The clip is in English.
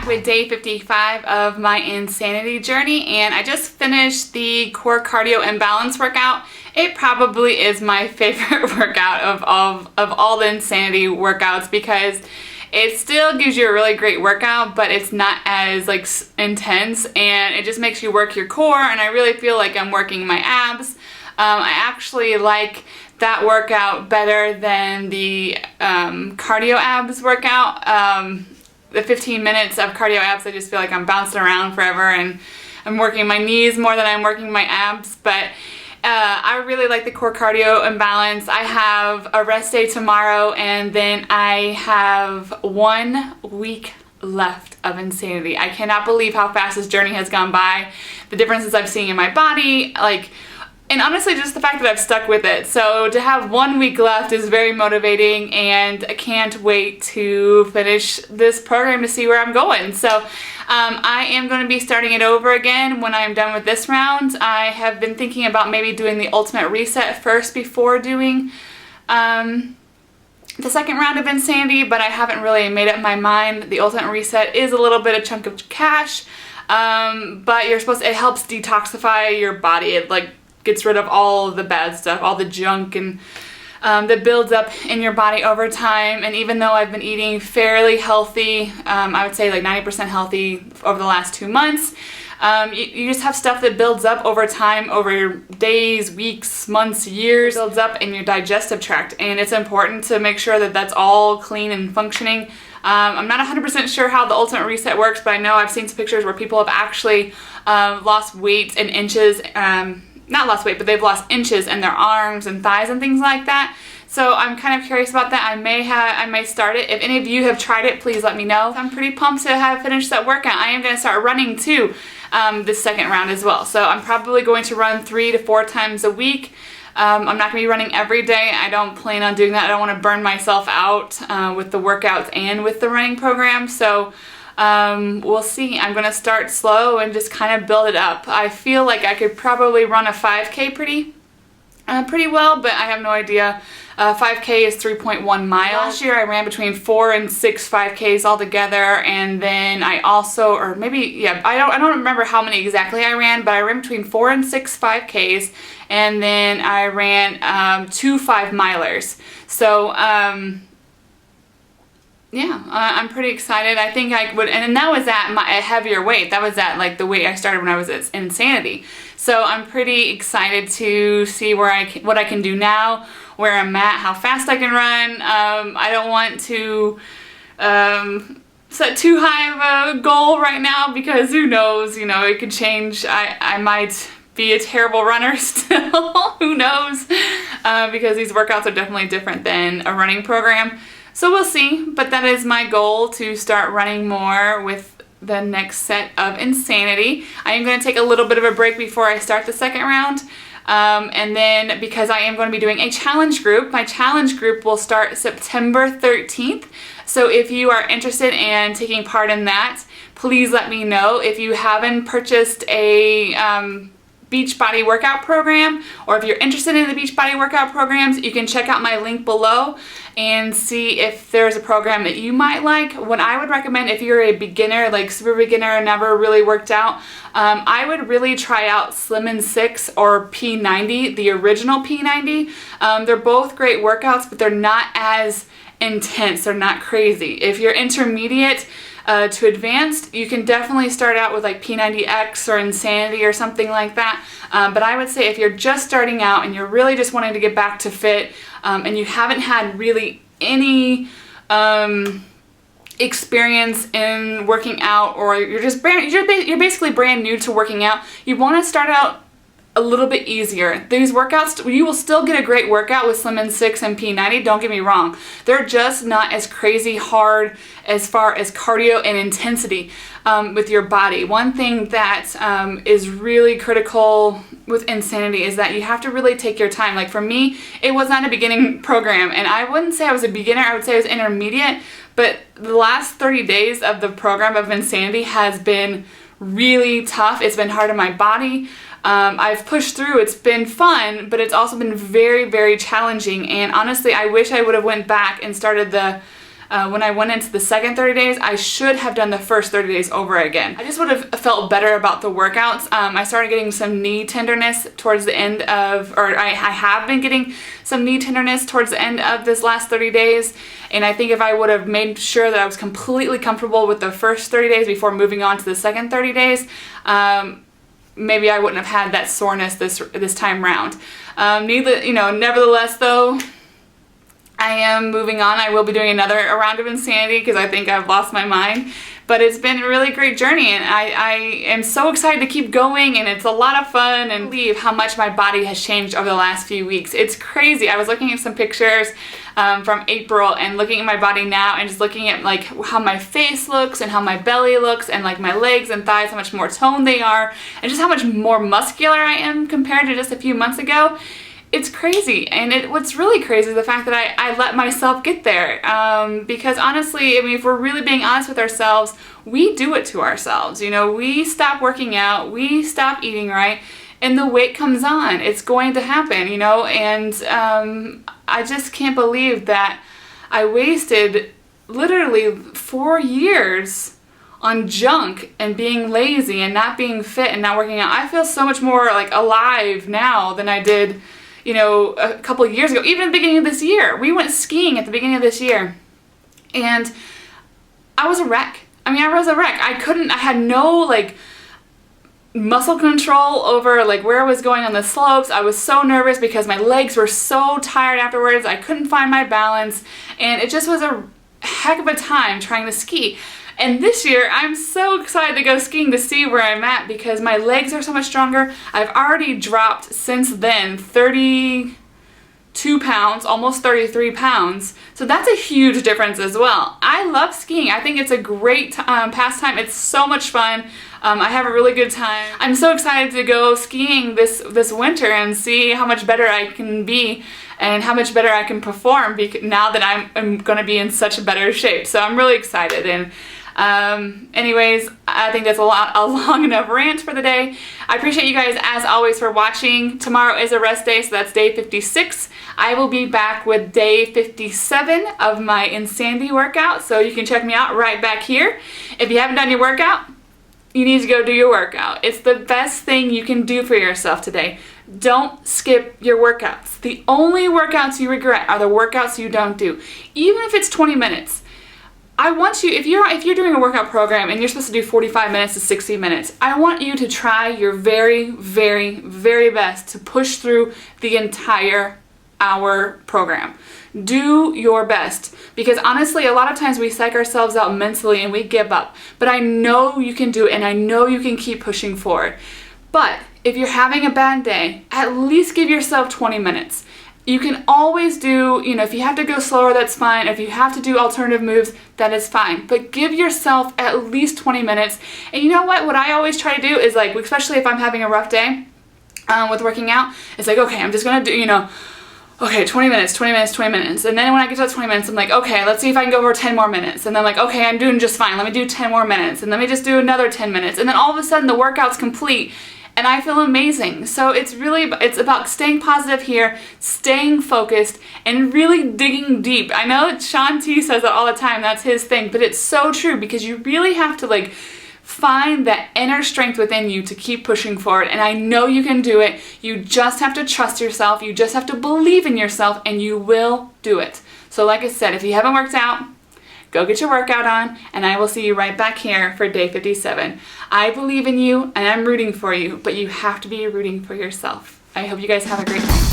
With day 55 of my insanity journey, and I just finished the core cardio and balance workout. It probably is my favorite workout of all the insanity workouts because it still gives you a really great workout, but it's not as like intense, and it just makes you work your core, and I really feel like I'm working my abs. I actually like that workout better than the cardio abs workout. The 15 minutes of cardio abs, I just feel like I'm bouncing around forever and I'm working my knees more than I'm working my abs. But I really like the core cardio and balance. I have a rest day tomorrow, and then I have 1 week left of insanity. I cannot believe how fast this journey has gone by. The differences I've seen in my body, and honestly just the fact that I've stuck with it. So to have 1 week left is very motivating, and I can't wait to finish this program to see where I'm going. So I am going to be starting it over again when I'm done with this round. I have been thinking about maybe doing the ultimate reset first before doing the second round of insanity, but I haven't really made up my mind. The ultimate reset is a little bit of chunk of cash, but it helps detoxify your body. It gets rid of all of the bad stuff, all the junk and that builds up in your body over time. And even though I've been eating fairly healthy, I would say like 90% healthy over the last 2 months, you just have stuff that builds up over time, over days, weeks, months, years, builds up in your digestive tract, and it's important to make sure that that's all clean and functioning. I'm not 100% sure how the ultimate reset works, but I know I've seen some pictures where people have actually lost weight in inches, not lost weight, but they've lost inches in their arms and thighs and things like that. So I'm kind of curious about that. I may start it. If any of you have tried it, please let me know. I'm pretty pumped to have finished that workout. I am going to start running too this second round as well. So I'm probably going to run 3 to 4 times a week. I'm not going to be running every day. I don't plan on doing that. I don't want to burn myself out with the workouts and with the running program. So we'll see. I'm going to start slow and just kind of build it up. I feel like I could probably run a 5K pretty well, but I have no idea. 5K is 3.1 miles. Last year I ran between 4 and 6 5Ks altogether, and then I also, or maybe, yeah, I don't remember how many exactly I ran, but I ran between 4 and 6 5Ks, and then I ran 2 5-milers. So, yeah, I'm pretty excited. I think I would, and that was at a heavier weight. That was at like the weight I started when I was at Insanity. So I'm pretty excited to see what I can do now, where I'm at, how fast I can run. I don't want to set too high of a goal right now because who knows, it could change. I might be a terrible runner still, who knows, because these workouts are definitely different than a running program. So we'll see, but that is my goal, to start running more with the next set of Insanity. I am going to take a little bit of a break before I start the second round, and then because I am going to be doing a challenge group, my challenge group will start September 13th. So if you are interested in taking part in that, please let me know. If you haven't purchased a Beachbody workout program, or if you're interested in the Beachbody workout programs, you can check out my link below and see if there's a program that you might like. What I would recommend, if you're a beginner, like super beginner, never really worked out, I would really try out Slim 6 or P90, the original P90. They're both great workouts, but they're not as intense. They're not crazy. If you're intermediate to advanced, you can definitely start out with like P90X or Insanity or something like that. But I would say if you're just starting out and you're really just wanting to get back to fit, and you haven't had really any experience in working out, or you're basically brand new to working out, you want to start out a little bit easier. These workouts, you will still get a great workout with Slim 6 and P90, don't get me wrong. They're just not as crazy hard as far as cardio and intensity with your body. One thing that is really critical with Insanity is that you have to really take your time. Like for me, it was not a beginning program, and I wouldn't say I was a beginner, I would say I was intermediate, but the last 30 days of the program of Insanity has been really tough. It's been hard on my body. I've pushed through. It's been fun, but it's also been very, very challenging. And honestly, I wish I would have went back and started when I went into the second 30 days, I should have done the first 30 days over again. I just would have felt better about the workouts. I started getting some knee tenderness towards the end of, or I have been getting some knee tenderness towards the end of this last 30 days. And I think if I would have made sure that I was completely comfortable with the first 30 days before moving on to the second 30 days, maybe I wouldn't have had that soreness this time round. Nevertheless though, I am moving on. I will be doing another round of insanity because I think I've lost my mind. But it's been a really great journey, and I am so excited to keep going, and it's a lot of fun, and believe how much my body has changed over the last few weeks. It's crazy. I was looking at some pictures from April and looking at my body now and just looking at like how my face looks and how my belly looks and like my legs and thighs, how much more toned they are, and just how much more muscular I am compared to just a few months ago. It's crazy, and what's really crazy is the fact that I let myself get there, because honestly, I mean, if we're really being honest with ourselves, we do it to ourselves. You know, we stop working out, we stop eating right, and the weight comes on. It's going to happen, you know, and I just can't believe that I wasted literally 4 years on junk and being lazy and not being fit and not working out. I feel so much more like alive now than I did, you know, a couple of years ago. Even at the beginning of this year, we went skiing at the beginning of this year, and I was a wreck. I mean, I was a wreck. I had no like muscle control over like where I was going on the slopes. I was so nervous because my legs were so tired afterwards. I couldn't find my balance, and it just was a heck of a time trying to ski. And this year, I'm so excited to go skiing to see where I'm at because my legs are so much stronger. I've already dropped since then 32 pounds, almost 33 pounds. So that's a huge difference as well. I love skiing. I think it's a great pastime. It's so much fun. I have a really good time. I'm so excited to go skiing this winter and see how much better I can be and how much better I can perform now that I'm going to be in such better shape. So I'm really excited. And anyways, I think that's a long enough rant for the day. I appreciate you guys as always for watching. Tomorrow is a rest day, so that's day 56. I will be back with day 57 of my insanity workout, so you can check me out right back here. If you haven't done your workout, you need to go do your workout. It's the best thing you can do for yourself today. Don't skip your workouts. The only workouts you regret are the workouts you don't do, even if it's 20 minutes. I want you, if you're doing a workout program and you're supposed to do 45 minutes to 60 minutes, I want you to try your very, very, very best to push through the entire hour program. Do your best, because honestly, a lot of times we psych ourselves out mentally and we give up. But I know you can do it, and I know you can keep pushing forward. But if you're having a bad day, at least give yourself 20 minutes. You can always do, you know, if you have to go slower, that's fine. If you have to do alternative moves, that is fine. But give yourself at least 20 minutes. And you know what? What I always try to do is like, especially if I'm having a rough day with working out, it's like, okay, I'm just going to do, you know, okay, 20 minutes, 20 minutes, 20 minutes. And then when I get to 20 minutes, I'm like, okay, let's see if I can go over 10 more minutes. And then like, okay, I'm doing just fine. Let me do 10 more minutes. And let me just do another 10 minutes. And then all of a sudden the workout's complete. And I feel amazing. So it's about staying positive here, staying focused, and really digging deep. I know Sean T says that all the time, that's his thing, but it's so true because you really have to like find that inner strength within you to keep pushing forward. And I know you can do it. You just have to trust yourself. You just have to believe in yourself, and you will do it. So like I said, if you haven't worked out, go get your workout on, and I will see you right back here for day 57. I believe in you, and I'm rooting for you, but you have to be rooting for yourself. I hope you guys have a great day.